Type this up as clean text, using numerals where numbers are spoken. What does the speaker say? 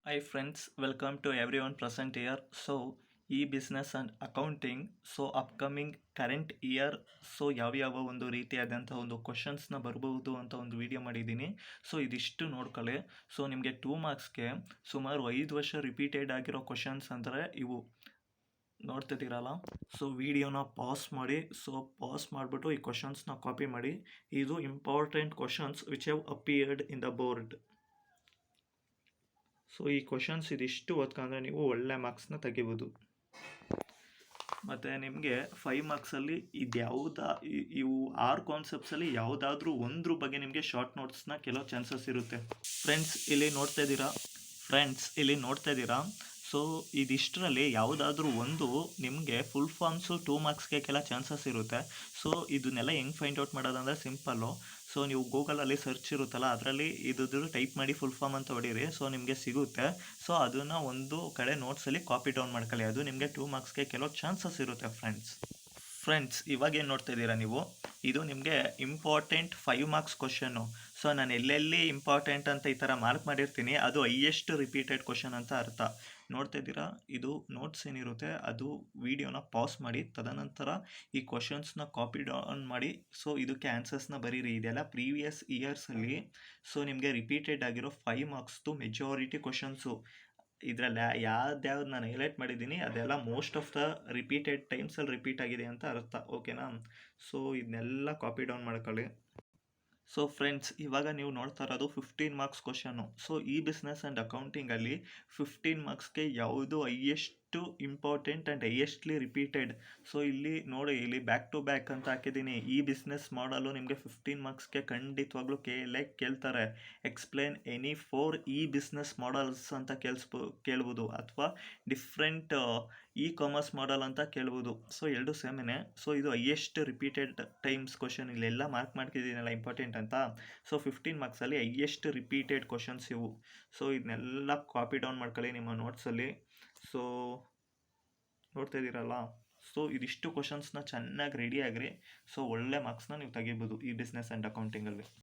Hi friends, welcome to everyone present here. So, e-business and accounting, so upcoming current year ಯಾವ ಒಂದು ರೀತಿಯಾದಂಥ ಒಂದು ಕ್ವಶನ್ಸ್ನ ಬರ್ಬೋದು ಅಂತ ಒಂದು ವಿಡಿಯೋ ಮಾಡಿದ್ದೀನಿ. ಸೊ ಇದಿಷ್ಟು ನೋಡ್ಕೊಳ್ಳಿ. ಸೊ ನಿಮಗೆ 2 ಮಾರ್ಕ್ಸ್ಗೆ ಸುಮಾರು 5 ವರ್ಷ ರಿಪೀಟೆಡ್ ಆಗಿರೋ ಕ್ವಶನ್ಸ್ ಅಂದರೆ ಇವು ನೋಡ್ತಿದ್ದೀರಲ್ಲ. ಸೊ ವಿಡಿಯೋನ ಪಾಸ್ ಮಾಡಿ, ಸೊ ಪಾಸ್ ಮಾಡಿಬಿಟ್ಟು ಈ ಕ್ವಶನ್ಸ್ನ ಕಾಪಿ ಮಾಡಿ. ಇದು important questions which have appeared in the board. So ಈ ಕ್ವಶನ್ಸ್ ಇದಿಷ್ಟು ಓದ್ಕೊಂಡ್ರೆ ನೀವು ಒಳ್ಳೆ ಮಾರ್ಕ್ಸ್ನ ತೆಗಿಬೋದು. ಮತ್ತು ನಿಮಗೆ 5 ಮಾರ್ಕ್ಸಲ್ಲಿ ಇವು 6 ಕಾನ್ಸೆಪ್ಟ್ಸಲ್ಲಿ ಯಾವುದಾದ್ರೂ ಒಂದ್ರ ಬಗ್ಗೆ ನಿಮಗೆ ಶಾರ್ಟ್ ನೋಟ್ಸ್ನ ಕೆಲವು ಚಾನ್ಸಸ್ ಇರುತ್ತೆ. ಫ್ರೆಂಡ್ಸ್ ಇಲ್ಲಿ ನೋಡ್ತಾ ಇದ್ದೀರಾ. ಸೊ ಇದಿಷ್ಟರಲ್ಲಿ ಯಾವುದಾದ್ರೂ ಒಂದು ನಿಮಗೆ ಫುಲ್ ಫಾರ್ಮ್ಸು 2 ಮಾರ್ಕ್ಸ್ಗೆ ಕೆಲ ಚಾನ್ಸಸ್ ಇರುತ್ತೆ. ಸೊ ಇದನ್ನೆಲ್ಲ ಹೆಂಗೆ ಫೈಂಡ್ ಔಟ್ ಮಾಡೋದಂದರೆ ಸಿಂಪಲ್ಲು. ಸೊ ನೀವು ಗೂಗಲಲ್ಲಿ ಸರ್ಚ್ ಇರುತ್ತಲ್ಲ, ಅದರಲ್ಲಿ ಇದ್ದು ಟೈಪ್ ಮಾಡಿ ಫುಲ್ ಫಾರ್ಮ್ ಅಂತ ಹೊಡೀರಿ. ಸೊ ನಿಮಗೆ ಸಿಗುತ್ತೆ. ಸೊ ಅದನ್ನು ಒಂದು ಕಡೆ ನೋಟ್ಸಲ್ಲಿ ಕಾಪಿ ಡೌನ್ ಮಾಡ್ಕೊಳ್ಳಿ. ಅದು ನಿಮಗೆ 2 ಮಾರ್ಕ್ಸ್ಗೆ ಕೆಲವು ಚಾನ್ಸಸ್ ಇರುತ್ತೆ ಫ್ರೆಂಡ್ಸ್ ಇವಾಗ ಏನು ನೋಡ್ತಾ ಇದ್ದೀರಾ ನೀವು, ಇದು ನಿಮಗೆ ಇಂಪಾರ್ಟೆಂಟ್ 5 ಮಾರ್ಕ್ಸ್ ಕ್ವಶನ್ನು. ಸೊ ನಾನು ಎಲ್ಲೆಲ್ಲಿ ಇಂಪಾರ್ಟೆಂಟ್ ಅಂತ ಈ ಥರ ಮಾರ್ಕ್ ಮಾಡಿರ್ತೀನಿ ಅದು ಹೈಯೆಸ್ಟ್ ರಿಪೀಟೆಡ್ ಕ್ವಶನ್ ಅಂತ ಅರ್ಥ. ನೋಡ್ತಾ ಇದ್ದೀರಾ, ಇದು ನೋಟ್ಸ್ ಏನಿರುತ್ತೆ ಅದು ವಿಡಿಯೋನ ಪಾಸ್ ಮಾಡಿ, ತದನಂತರ ಈ ಕ್ವಶನ್ಸ್ನ ಕಾಪಿ ಡೌನ್ ಮಾಡಿ. ಸೊ ಇದಕ್ಕೆ ಆನ್ಸರ್ಸ್ನ ಬರೀರಿ. ಇದೆಲ್ಲ ಪ್ರೀವಿಯಸ್ ಇಯರ್ಸಲ್ಲಿ ಸೊ ನಿಮಗೆ ರಿಪೀಟೆಡ್ ಆಗಿರೋ 5 ಮಾರ್ಕ್ಸ್ದು ಮೆಜಾರಿಟಿ ಕ್ವಶನ್ಸು. ಇದರಲ್ಲಿ ಯಾವ್ದು ನಾನು ಹೈಲೈಟ್ ಮಾಡಿದ್ದೀನಿ ಅದೆಲ್ಲ ಮೋಸ್ಟ್ ಆಫ್ ದ ರಿಪೀಟೆಡ್ ಟೈಮ್ಸಲ್ಲಿ ರಿಪೀಟ್ ಆಗಿದೆ ಅಂತ ಅರ್ಥ. ಓಕೆನಾ? ಸೊ ಇದನ್ನೆಲ್ಲ ಕಾಪಿ ಡೌನ್ ಮಾಡ್ಕೊಳ್ಳಿ. ಸೊ ಫ್ರೆಂಡ್ಸ್ ಇವಾಗ ನೀವು ನೋಡ್ತಾ ಇರೋದು 15 ಮಾರ್ಕ್ಸ್ ಕ್ವಶನ್ನು. ಸೊ ಈ ಬಿಸ್ನೆಸ್ ಆ್ಯಂಡ್ ಅಕೌಂಟಿಂಗಲ್ಲಿ 15 ಮಾರ್ಕ್ಸ್ಗೆ ಯಾವುದು highest important and highestly repeated. So ಇಲ್ಲಿ ನೋಡಿ, ಇಲ್ಲಿ ಬ್ಯಾಕ್ ಟು ಬ್ಯಾಕ್ ಅಂತ ಹಾಕಿದ್ದೀನಿ. ಈ ಬಿಸ್ನೆಸ್ ಮಾಡಲು ನಿಮಗೆ 15 ಮಾರ್ಕ್ಸ್ಗೆ ಖಂಡಿತವಾಗ್ಲೂ ಕೇಳ್ತಾರೆ. ಎಕ್ಸ್ಪ್ಲೇನ್ ಎನಿ 4 ಈ ಬಿಸ್ನೆಸ್ ಮಾಡಲ್ಸ್ ಅಂತ ಕೇಳ್ಬೋದು, ಅಥವಾ ಡಿಫ್ರೆಂಟ್ ಇ ಕಾಮರ್ಸ್ ಮಾಡಲ್ ಅಂತ ಕೇಳ್ಬೋದು. ಸೊ ಎರಡು ಸೇಮೇನೆ. ಸೊ ಇದು ಹೈಯೆಸ್ಟ್ ರಿಪೀಟೆಡ್ ಟೈಮ್ಸ್ ಕ್ವಶನ್. ಇಲ್ಲೆಲ್ಲ ಮಾರ್ಕ್ ಮಾಡ್ತಿದ್ದೀನಲ್ಲ ಇಂಪಾರ್ಟೆಂಟ್ ಅಂತ. ಸೊ 15 ಮಾರ್ಕ್ಸಲ್ಲಿ ಹೈಯೆಸ್ಟ್ ರಿಪೀಟೆಡ್ ಕ್ವಶನ್ಸ್ ಇವು. ಸೊ ಇದನ್ನೆಲ್ಲ ಕಾಪಿ ಡೌನ್ ಮಾಡ್ಕೊಳ್ಳಿ ನಿಮ್ಮ ನೋಟ್ಸಲ್ಲಿ. ಸೊ ನೋಡ್ತಾ ಇದ್ದೀರಲ್ಲ, ಸೊ ಇದಿಷ್ಟು ಕ್ವಶನ್ಸ್ನ ಚೆನ್ನಾಗಿ ರೆಡಿ ಆಗ್ರಿ. ಸೊ ಒಳ್ಳೆ ಮಾರ್ಕ್ಸ್ನ ನೀವು ತೆಗಿಬೋದು ಈ ಬಿಸ್ನೆಸ್ ಆ್ಯಂಡ್ ಅಕೌಂಟಿಂಗಲ್ಲಿ.